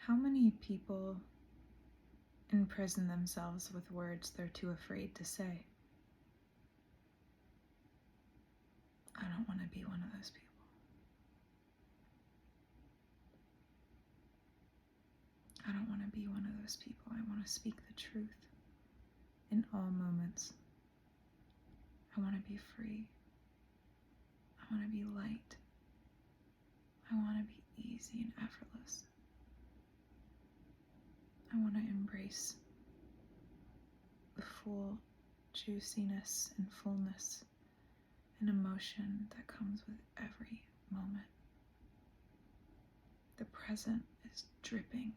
How many people imprison themselves with words they're too afraid to say? I don't want to be one of those people. I don't want to be one of those people. I want to speak the truth in all moments. I want to be free. I want to be light. I want to be easy and effortless. I want to embrace the full juiciness and fullness and emotion that comes with every moment. The present is dripping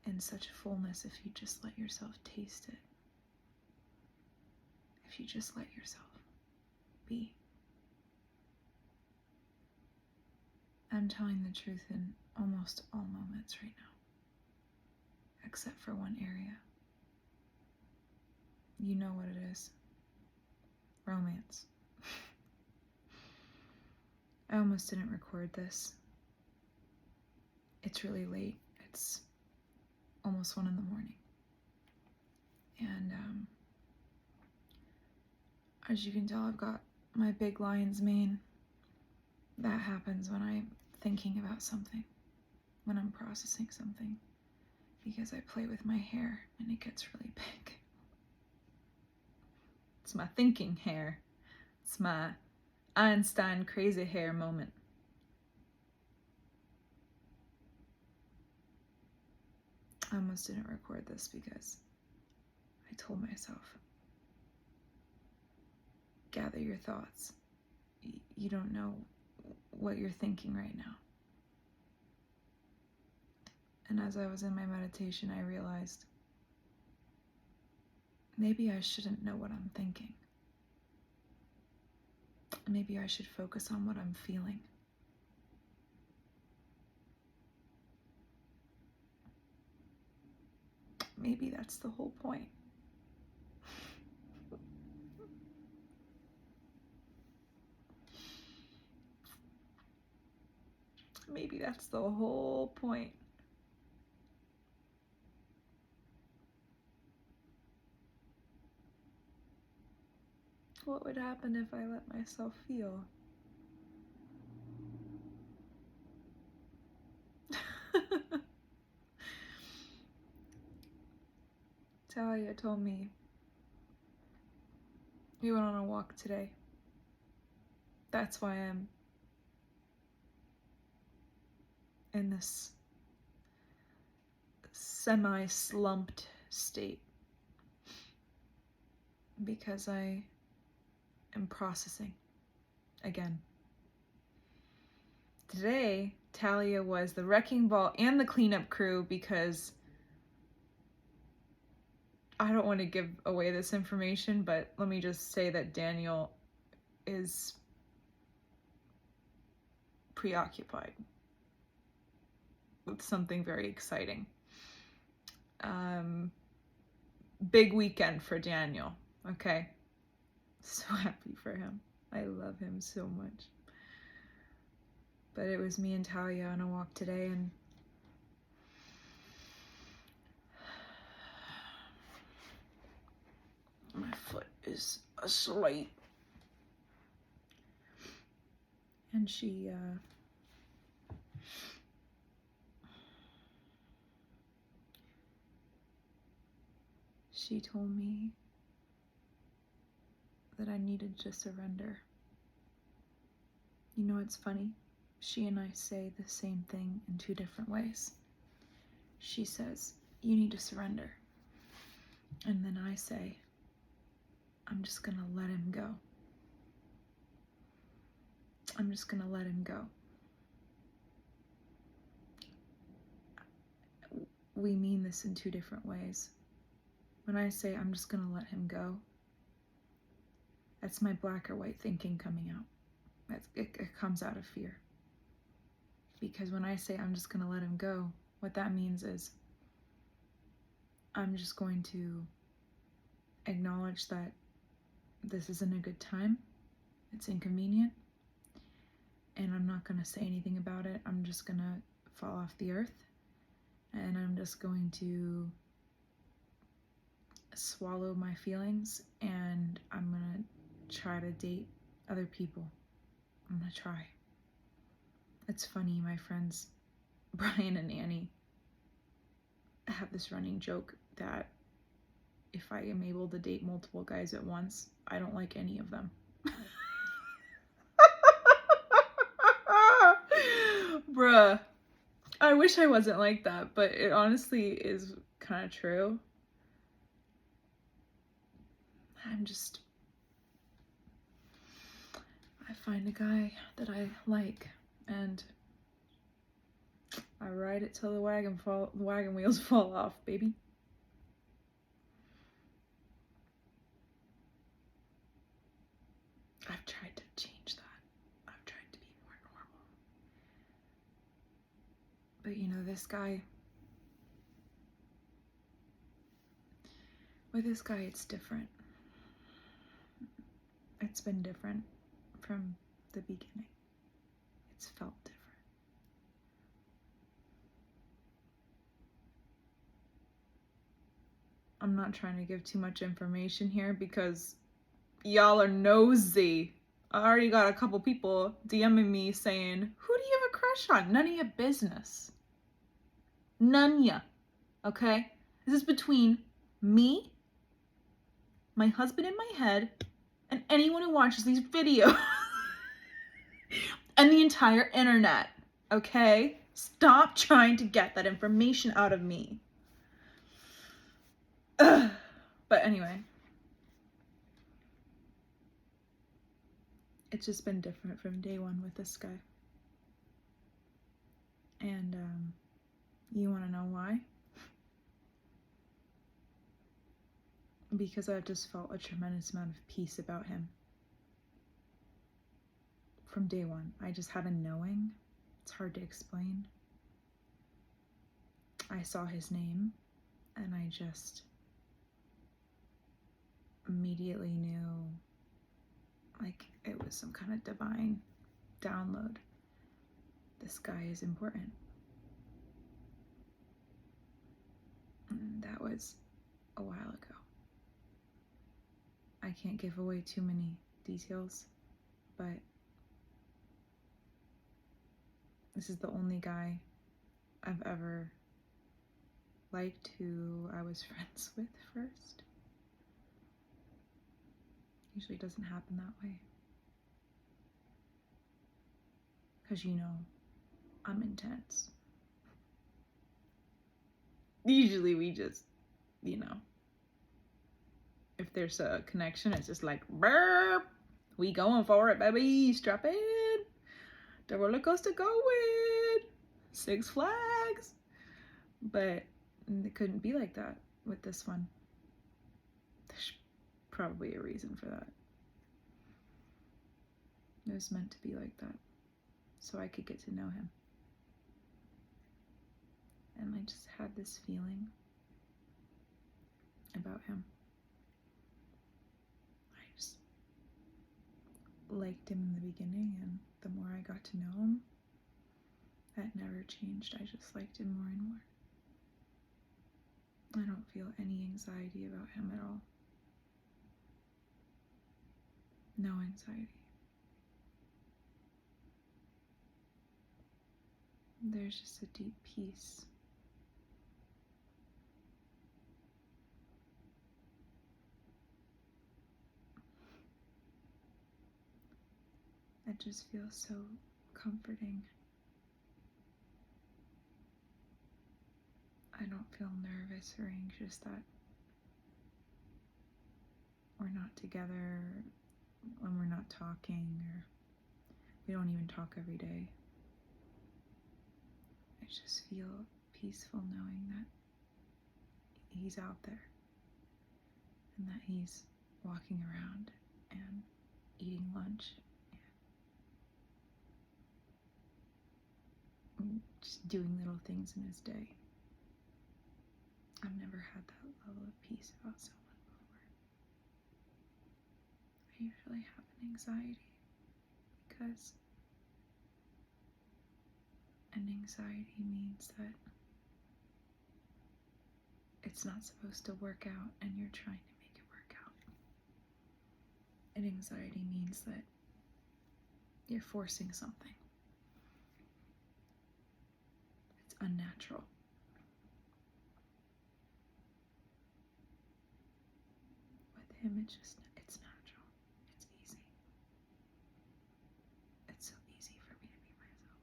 in such fullness if you just let yourself taste it. If you just let yourself be. I'm telling the truth in almost all moments right now, except for one area. You know what it is. Romance. I almost didn't record this. It's really late. It's almost 1 a.m. And as you can tell, I've got my big lion's mane. That happens when I'm thinking about something, when I'm processing something, because I play with my hair and it gets really big. It's my thinking hair. It's my Einstein crazy hair moment. I almost didn't record this because I told myself, gather your thoughts. You don't know what you're thinking right now. And as I was in my meditation, I realized maybe I shouldn't know what I'm thinking. Maybe I should focus on what I'm feeling. Maybe that's the whole point. Maybe that's the whole point. What would happen if I let myself feel? Talia told me you went on a walk today. That's why I'm in this semi-slumped state, because I am processing again. Today, Talia was the wrecking ball and the cleanup crew because I don't want to give away this information, but let me just say that Daniel is preoccupied with something very exciting. Big weekend for Daniel, okay? So happy for him. I love him so much. But it was me and Talia on a walk today, and my foot is asleep. And she told me that I needed to surrender. You know, it's funny. She and I say the same thing in 2 different ways. She says, you need to surrender. And then I say, I'm just gonna let him go. I'm just gonna let him go. We mean this in 2 different ways. When I say I'm just gonna let him go, that's my black or white thinking coming out. It comes out of fear. Because when I say I'm just gonna let him go, what that means is I'm just going to acknowledge that this isn't a good time, it's inconvenient, and I'm not gonna say anything about it. I'm just gonna fall off the earth, and I'm just going to swallow my feelings, and I'm gonna try to date other people. I'm gonna try. It's funny, my friends Brian and Annie have this running joke that if I am able to date multiple guys at once, I don't like any of them. Bruh. I wish I wasn't like that, but it honestly is kind of true. I find a guy that I like, and I ride it till the wagon wheels fall off, baby. I've tried to change that. I've tried to be more normal. But you know, with this guy, it's different. It's been different from the beginning. It's felt different. I'm not trying to give too much information here because y'all are nosy. I already got a couple people DMing me saying, who do you have a crush on? None of your business. None ya. Okay? This is between me, my husband in my head, and anyone who watches these videos. And the entire internet. Okay? Stop trying to get that information out of me. Ugh. But anyway. It's just been different from day one with this guy. And you want to know why? Because I've just felt a tremendous amount of peace about him. From day one. I just had a knowing. It's hard to explain. I saw his name and I just immediately knew like it was some kind of divine download. This guy is important. And that was a while ago. I can't give away too many details, but this is the only guy I've ever liked who I was friends with first. Usually doesn't happen that way. Because you know, I'm intense. Usually we just, you know, if there's a connection, it's just like, burp, we going for it, baby, strap in. The roller coaster going. Six Flags. But it couldn't be like that with this one. There's probably a reason for that. It was meant to be like that, so I could get to know him. And I just had this feeling about him. I just liked him in the beginning, and the more I got to know him, that never changed. I just liked him more and more. I don't feel any anxiety about him at all. No anxiety. There's just a deep peace. It just feels so comforting. I don't feel nervous or anxious that we're not together, when we're not talking, or we don't even talk every day. I just feel peaceful knowing that he's out there and that he's walking around and eating lunch and just doing little things in his day. I've never had that level of peace about someone before. I usually have an anxiety because And anxiety means that it's not supposed to work out and you're trying to make it work out. And anxiety means that you're forcing something. It's unnatural. With him, it's natural. It's easy. It's so easy for me to be myself.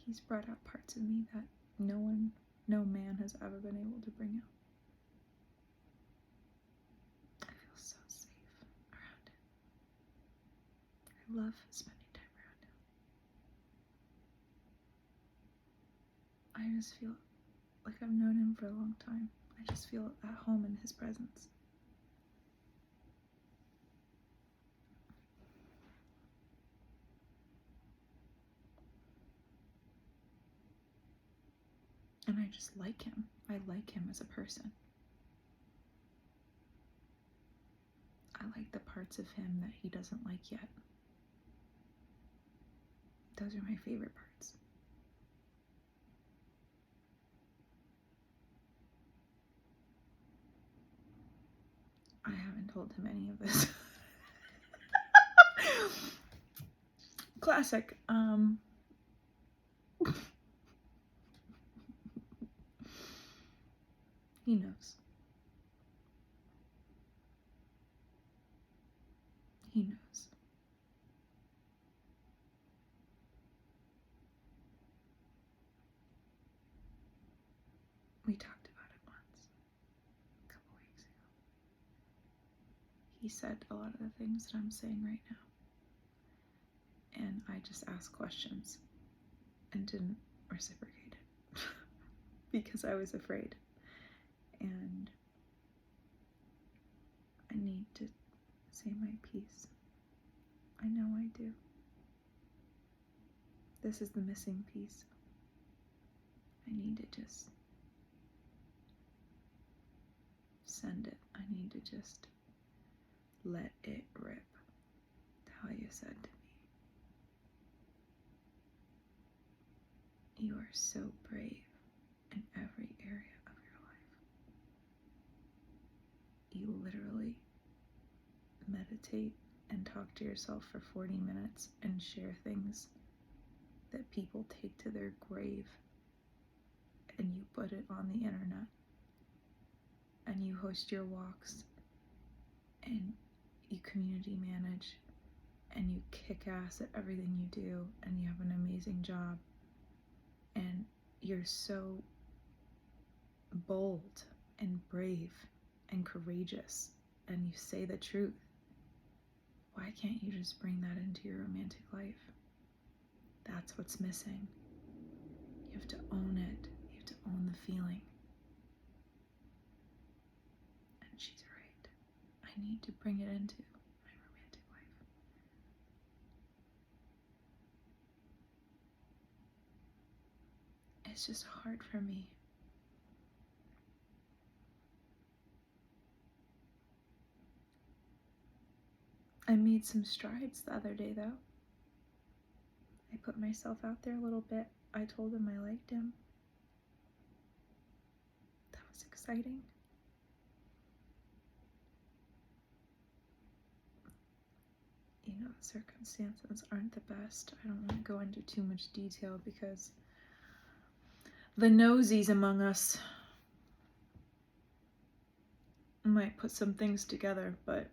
He's brought out parts of me that no man has ever been able to bring out. I feel so safe around him. I love spending time around him. I just feel like I've known him for a long time. I just feel at home in his presence. And I just like him. I like him as a person. I like the parts of him that he doesn't like yet. Those are my favorite parts. I haven't told him any of this. Classic. He knows. He knows. We talked about it once, a couple weeks ago. He said a lot of the things that I'm saying right now. And I just asked questions and didn't reciprocate it because I was afraid. And I need to say my piece. I know I do. This is the missing piece. I need to just send it. I need to just let it rip. Talia said to me, "You are so brave in every area of your life. You literally meditate and talk to yourself for 40 minutes and share things that people take to their grave, and you put it on the internet, and you host your walks, and you community manage, and you kick ass at everything you do, and you have an amazing job, and you're so bold and brave and courageous, and you say the truth. Why can't you just bring that into your romantic life? That's what's missing. You have to own it. You have to own the feeling." And she's right. I need to bring it into my romantic life. It's just hard for me. I made some strides the other day, though. I put myself out there a little bit. I told him I liked him. That was exciting. You know, the circumstances aren't the best. I don't want to go into too much detail because the nosies among us might put some things together, but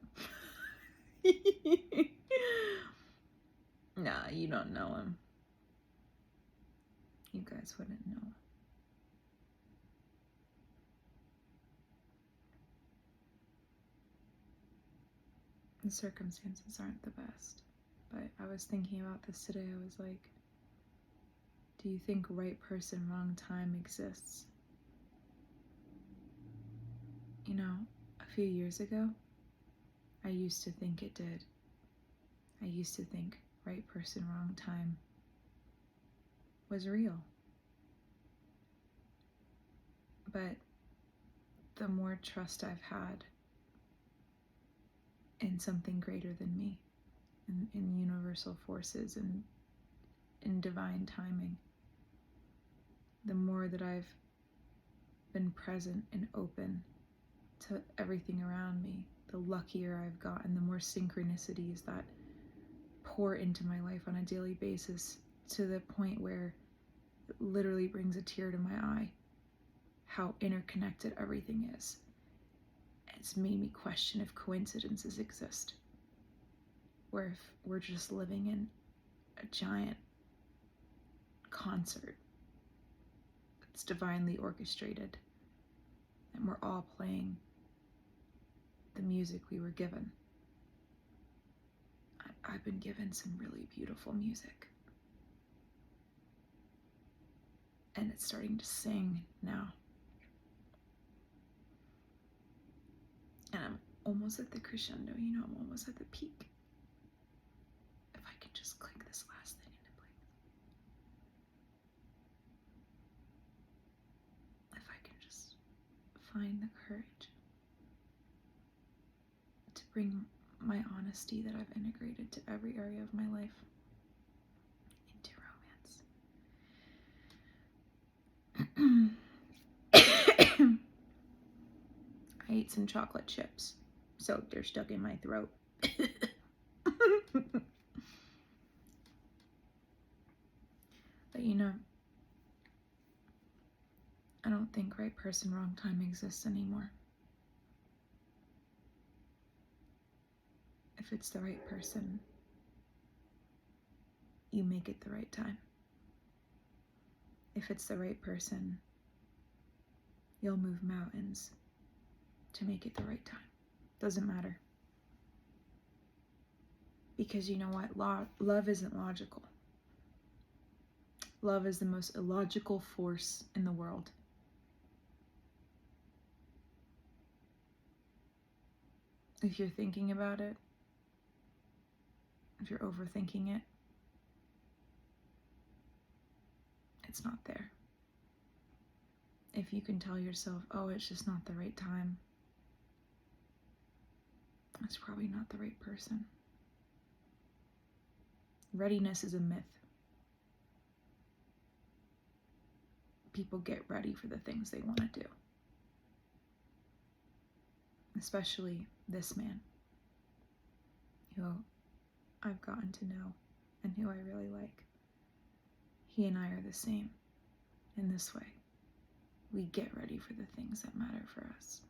nah, you don't know him. You guys wouldn't know. The circumstances aren't the best, but I was thinking about this today. I was like, do you think right person, wrong time exists? You know, a few years ago, I used to think it did. I used to think right person, wrong time was real. But the more trust I've had in something greater than me, in universal forces and in divine timing. The more that I've been present and open to everything around me, the luckier I've gotten, the more synchronicities that pour into my life on a daily basis, to the point where it literally brings a tear to my eye how interconnected everything is. It's made me question if coincidences exist, or if we're just living in a giant concert that's divinely orchestrated, and we're all playing the music we were given. I've been given some really beautiful music, and it's starting to sing now. And I'm almost at the crescendo, I'm almost at the peak. If I could just click this last thing into place. If I can just find the courage to bring my honesty that I've integrated to every area of my life into romance. I ate some chocolate chips, so they're stuck in my throat. But I don't think right person, wrong time exists anymore. If it's the right person, you make it the right time. If it's the right person, you'll move mountains to make it the right time. Doesn't matter. Because you know what? Love isn't logical. Love is the most illogical force in the world. If you're thinking about it, if you're overthinking it, it's not there. If you can tell yourself, oh, it's just not the right time, it's probably not the right person. Readiness is a myth. People get ready for the things they want to do. Especially this man, who I've gotten to know and who I really like. He and I are the same in this way. We get ready for the things that matter for us.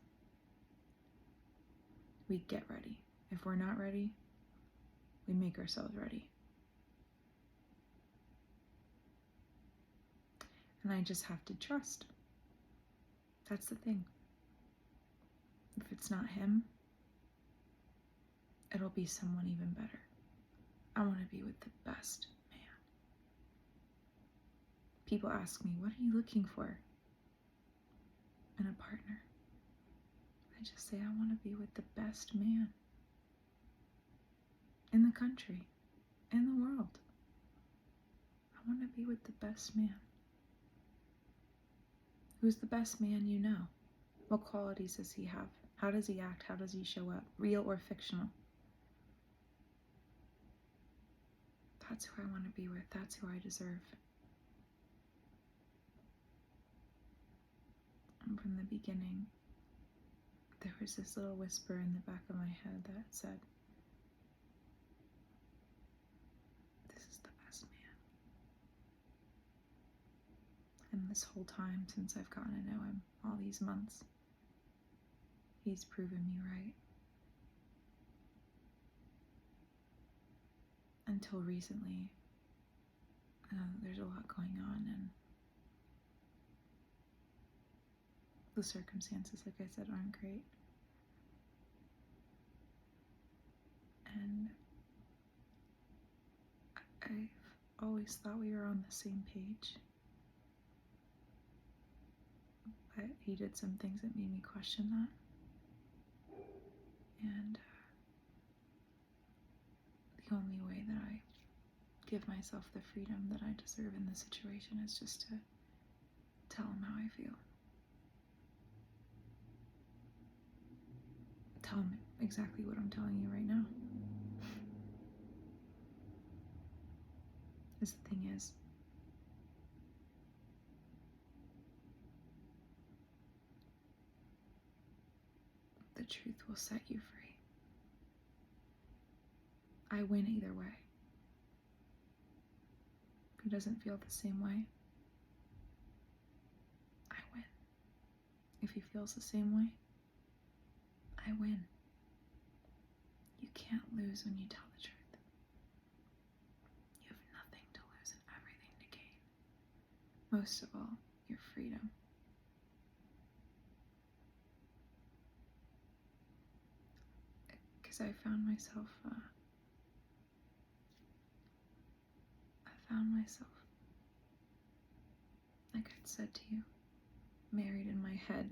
We get ready. If we're not ready, we make ourselves ready. And I just have to trust. That's the thing. If it's not him, it'll be someone even better. I want to be with the best man. People ask me, what are you looking for in a partner? I just say, I want to be with the best man in the country, in the world. I want to be with the best man. Who's the best man you know? What qualities does he have? How does he act? How does he show up? Real or fictional? That's who I want to be with. That's who I deserve. And from the beginning, there was this little whisper in the back of my head that said, this is the best man. And this whole time since I've gotten to know him, all these months, he's proven me right. Until recently, there's a lot going on, and the circumstances, like I said, aren't great. And I've always thought we were on the same page. But he did some things that made me question that. And the only way that I give myself the freedom that I deserve in this situation is just to tell him how I feel. Tell him exactly what I'm telling you right now. is the thing is, the truth will set you free. I win either way. If he doesn't feel the same way, I win. If he feels the same way, I win. You can't lose when you tell the truth. You have nothing to lose and everything to gain. Most of all, your freedom. Because I found myself like I said to you, married in my head.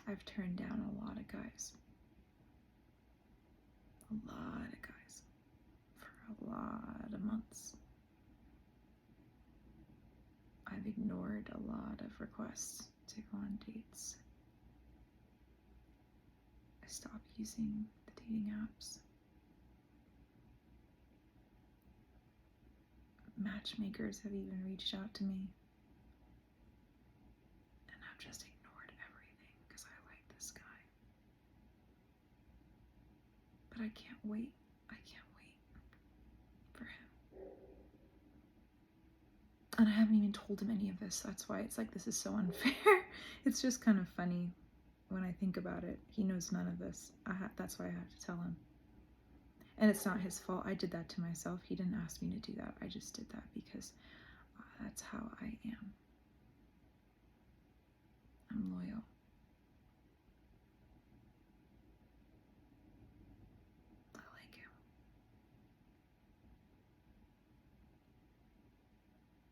I've turned down a lot of guys. A lot of guys. For a lot of months. I've ignored a lot of requests to go on dates. I stopped using the dating apps. Matchmakers have even reached out to me. And I've just ignored everything because I like this guy. But I can't wait. I can't wait for him. And I haven't even told him any of this. That's why it's like, this is so unfair. It's just kind of funny when I think about it. He knows none of this. That's why I have to tell him. And it's not his fault. I did that to myself. He didn't ask me to do that. I just did that because that's how I am. I'm loyal. I like him.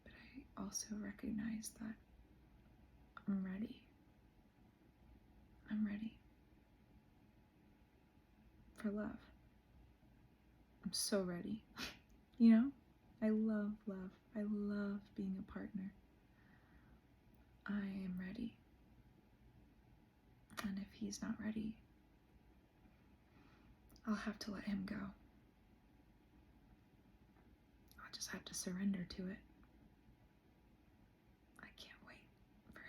But I also recognize that I'm ready. I'm ready for love. I'm so ready. You know, I love love. I love being a partner. I am ready. And if he's not ready, I'll have to let him go. I'll just have to surrender to it. I can't wait for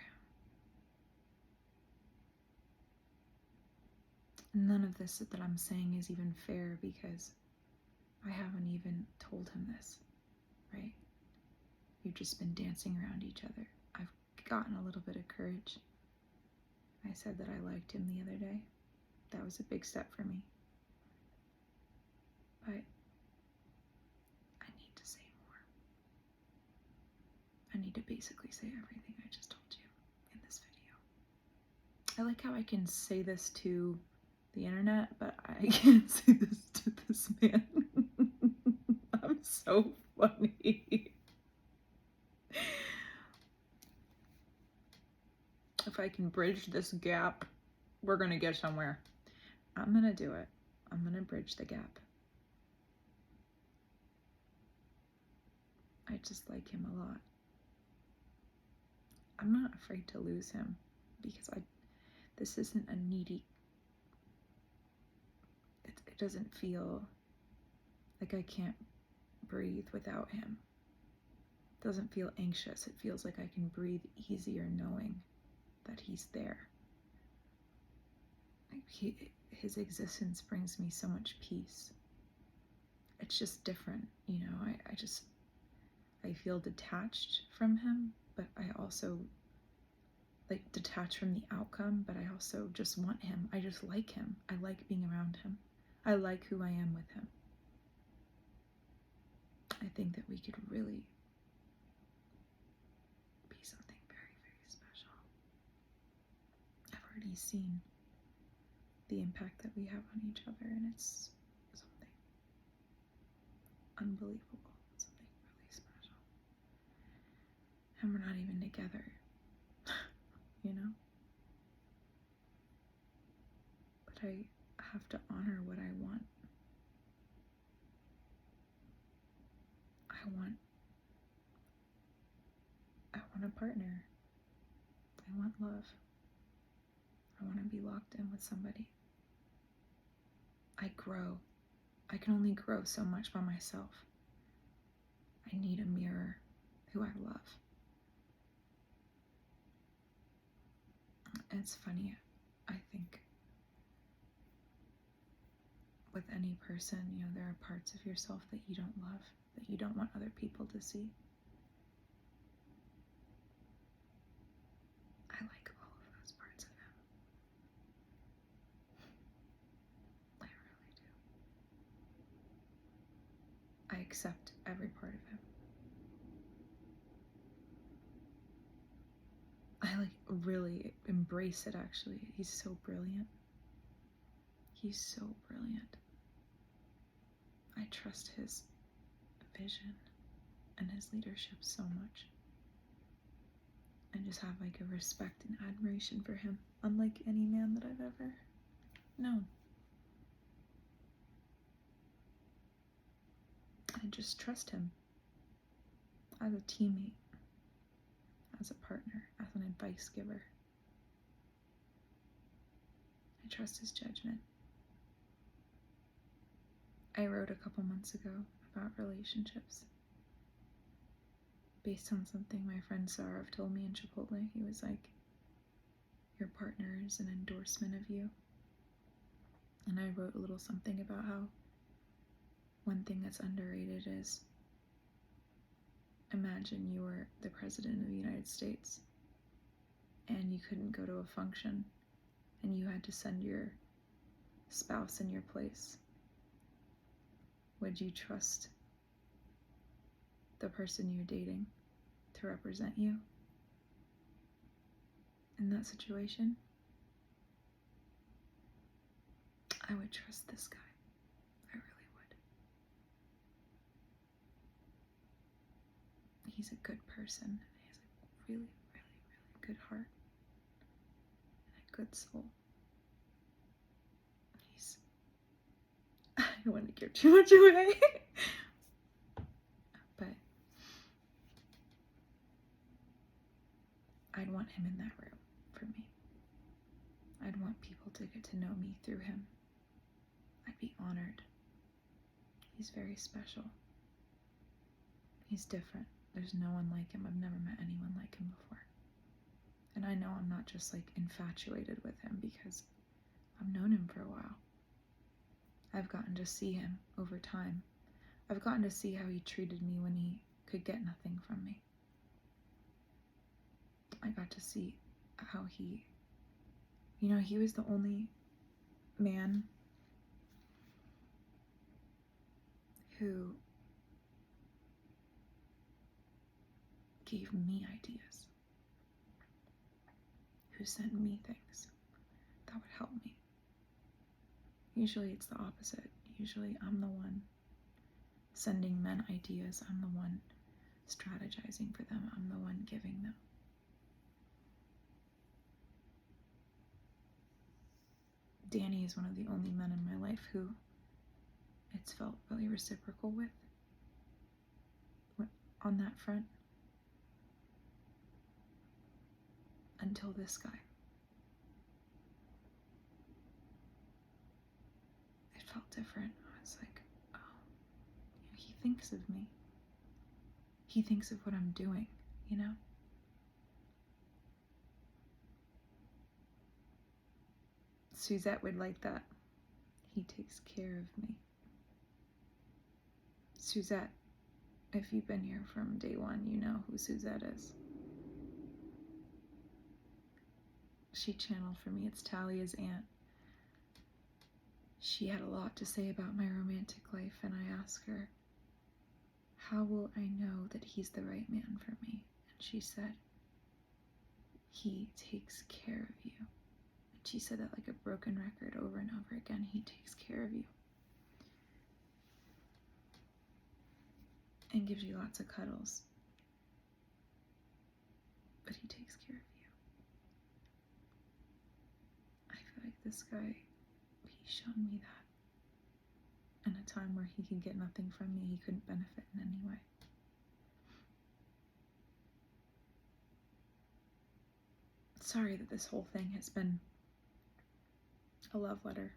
him. None of this that I'm saying is even fair because I haven't even told him this, right? We've just been dancing around each other. I've gotten a little bit of courage. I said that I liked him the other day. That was a big step for me. But I need to say more. I need to basically say everything I just told you in this video. I like how I can say this to the internet, but I can't say this to this man. I'm so funny. If I can bridge this gap, we're gonna get somewhere. I'm gonna do it. I'm gonna bridge the gap. I just like him a lot. I'm not afraid to lose him because this isn't a needy, it doesn't feel like I can't breathe without him. It doesn't feel anxious. It feels like I can breathe easier knowing that he's there. Like his existence brings me so much peace. It's just different, you know. I feel detached from him, but I also like detached from the outcome, but I also just want him. I just like him. I like being around him. I like who I am with him. I think that we could really be something very, very special. I've already seen the impact that we have on each other, and it's something unbelievable, something really special. And we're not even together, you know? But I have to honor what I want. I want a partner. I want love. I want to be locked in with somebody. I grow. I can only grow so much by myself. I need a mirror who I love. It's funny, I think, with any person, there are parts of yourself that you don't love, that you don't want other people to see. I like all of those parts of him. I really do. I accept every part of him. I really embrace it, actually. He's so brilliant. He's so brilliant. I trust his vision and his leadership so much. I just have a respect and admiration for him, unlike any man that I've ever known. I just trust him as a teammate, as a partner, as an advice giver. I trust his judgment. I wrote a couple months ago about relationships based on something my friend Sarah told me in Chipotle. He was like, your partner is an endorsement of you. And I wrote a little something about how one thing that's underrated is, imagine you were the president of the United States and you couldn't go to a function and you had to send your spouse in your place. Would you trust the person you're dating to represent you in that situation? I would trust this guy. I really would. He's a good person. He has a really, really, really good heart and a good soul. I don't want to give too much away. But I'd want him in that room for me. I'd want people to get to know me through him. I'd be honored. He's very special. He's different. There's no one like him. I've never met anyone like him before. And I know I'm not just infatuated with him because I've known him for a while. I've gotten to see him over time. I've gotten to see how he treated me when he could get nothing from me. I got to see how he was the only man who gave me ideas, who sent me things that would help me. Usually it's the opposite. Usually I'm the one sending men ideas. I'm the one strategizing for them. I'm the one giving them. Danny is one of the only men in my life who it's felt really reciprocal with on that front until this guy. It felt different. I was like, oh, he thinks of me. He thinks of what I'm doing, Suzette would like that. He takes care of me. Suzette, if you've been here from day one, you know who Suzette is. She channeled for me. It's Talia's aunt. She had a lot to say about my romantic life, and I asked her, how will I know that he's the right man for me? And she said, he takes care of you. And she said that like a broken record over and over again. He takes care of you. And gives you lots of cuddles. But he takes care of you. I feel like this guy, he's shown me that. In a time where he could get nothing from me, he couldn't benefit in any way. Sorry that this whole thing has been a love letter.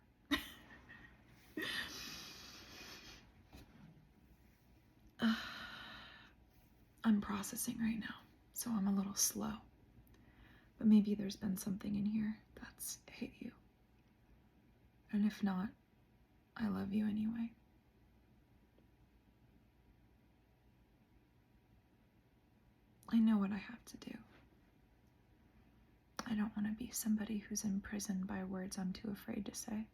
I'm processing right now, so I'm a little slow. But maybe there's been something in here that's hit you. And if not, I love you anyway. I know what I have to do. I don't want to be somebody who's imprisoned by words I'm too afraid to say.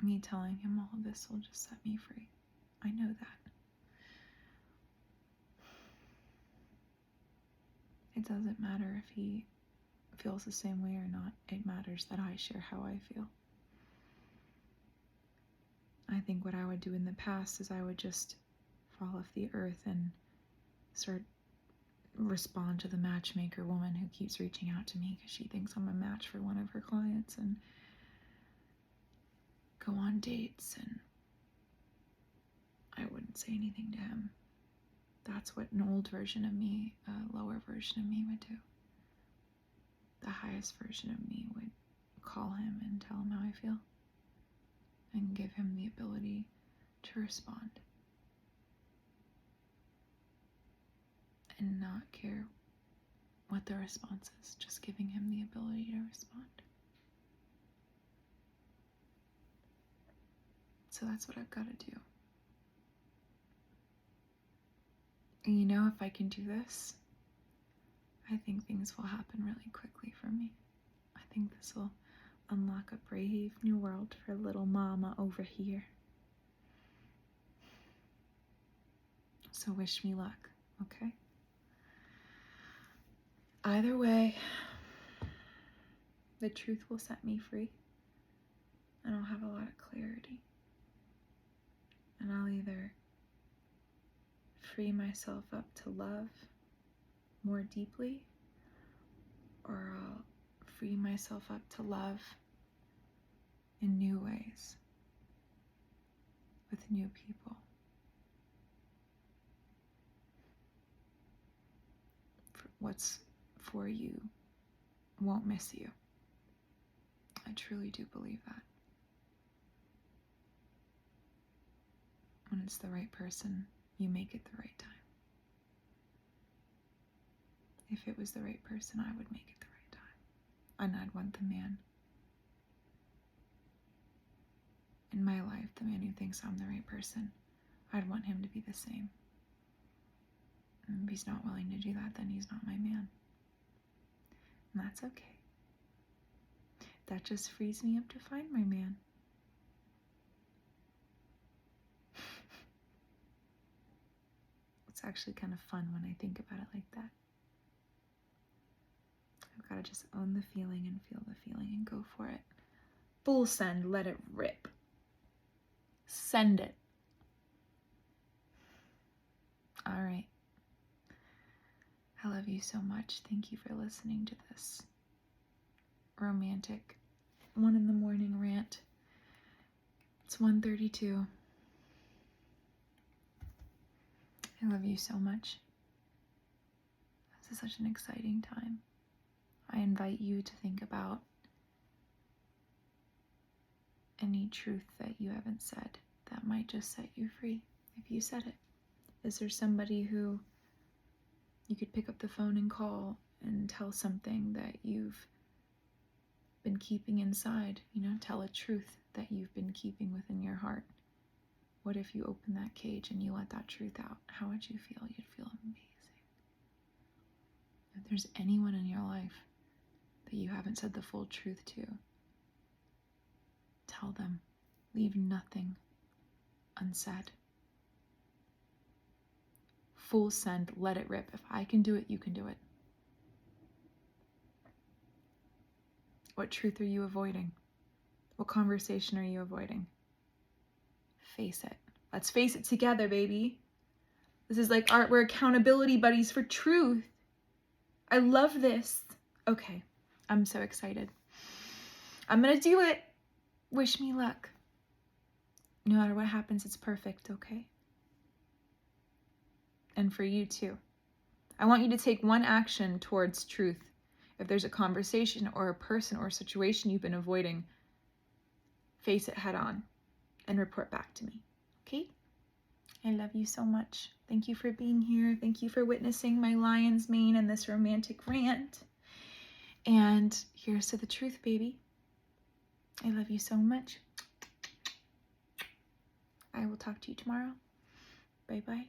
Me telling him all of this will just set me free. I know that. It doesn't matter if he feels the same way or not. It matters that I share how I feel. I think what I would do in the past is I would just fall off the earth and start respond to the matchmaker woman who keeps reaching out to me because she thinks I'm a match for one of her clients, and go on dates, and I wouldn't say anything to him. That's what an old version of me, a lower version of me would do. The highest version of me would call him and tell him how I feel and give him the ability to respond and not care what the response is, just giving him the ability to respond. So that's what I've got to do. And you know, if I can do this, I think things will happen really quickly for me. I think this will unlock a brave new world for little mama over here. So wish me luck, okay? Either way, the truth will set me free, and I'll have a lot of clarity. And I'll either free myself up to love more deeply, or I'll free myself up to love in new ways with new people. What's for you won't miss you. I truly do believe that. When it's the right person, you make it the right time. If it was the right person, I would make it the right time. And I'd want the man in my life, the man who thinks I'm the right person. I'd want him to be the same. And if he's not willing to do that, then he's not my man. And that's okay. That just frees me up to find my man. It's actually kind of fun when I think about it like that. I've got to just own the feeling and feel the feeling and go for it. Full send, let it rip. Send it. All right. I love you so much. Thank you for listening to this romantic 1 a.m. rant. It's 1:32. I love you so much. This is such an exciting time. I invite you to think about any truth that you haven't said that might just set you free if you said it. Is there somebody who you could pick up the phone and call and tell something that you've been keeping inside? You know, tell a truth that you've been keeping within your heart. What if you open that cage and you let that truth out? How would you feel? You'd feel amazing. If there's anyone in your life that you haven't said the full truth to, tell them. Leave nothing unsaid. Full send, let it rip. If I can do it, you can do it. What truth are you avoiding? What conversation are you avoiding? Face it. Let's face it together, baby. This is like art. We're accountability buddies for truth. I love this. Okay, I'm so excited. I'm gonna do it. Wish me luck. No matter what happens, it's perfect, okay? And for you too. I want you to take one action towards truth. If there's a conversation or a person or a situation you've been avoiding, face it head on and report back to me. Okay? I love you so much. Thank you for being here. Thank you for witnessing my lion's mane and this romantic rant. And here's to the truth, baby. I love you so much. I will talk to you tomorrow. Bye-bye.